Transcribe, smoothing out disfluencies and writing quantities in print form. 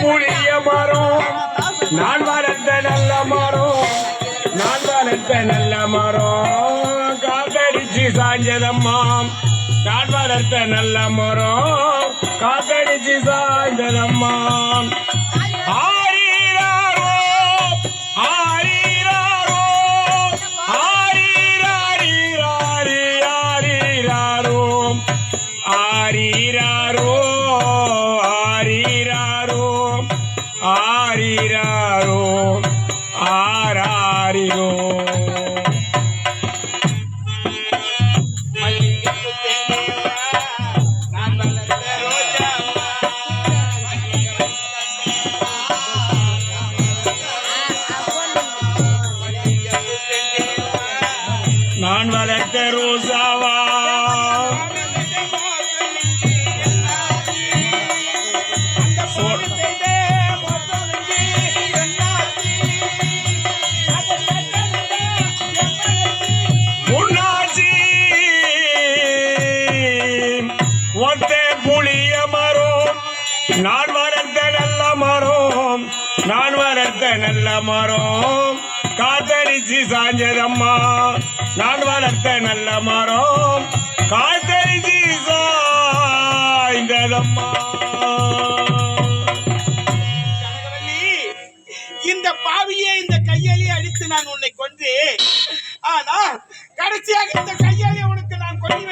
புளிய மரம் நான் வளர்த்த நல்ல மரம் நான் வளர்த்த நல்ல மரம் காத்தடிச்சு சாஞ்சதம்மா நான் வளர்த்த நல்ல மரம் காத்தடிச்சு சாஞ்சதம்மா ஆரீராரோ ஆரீராரோ ஆரீராரீராரீராரோ ஆரீராரோ ஆரீராரோ ஆரீராரோ ஆராரிரோ நான் வளர்த்த ரோசாவா முன்னாச்சி ஒத்தே புளிய மரம் நான் வளர்த்த நல்ல மரம் நான் வளர்த்த நல்ல மரம் காத்தடிச்சு சாஞ்சதம்மா நான் வளர்த்த நல்ல மரம் காத்தடிச்சு சாய்ந்ததம்மா இந்த பாவியை இந்த கையாலே அடித்து நான் உன்னை கொன்று ஆனா கடைசியாக இந்த கையாலே உனக்கு நான் கொண்டு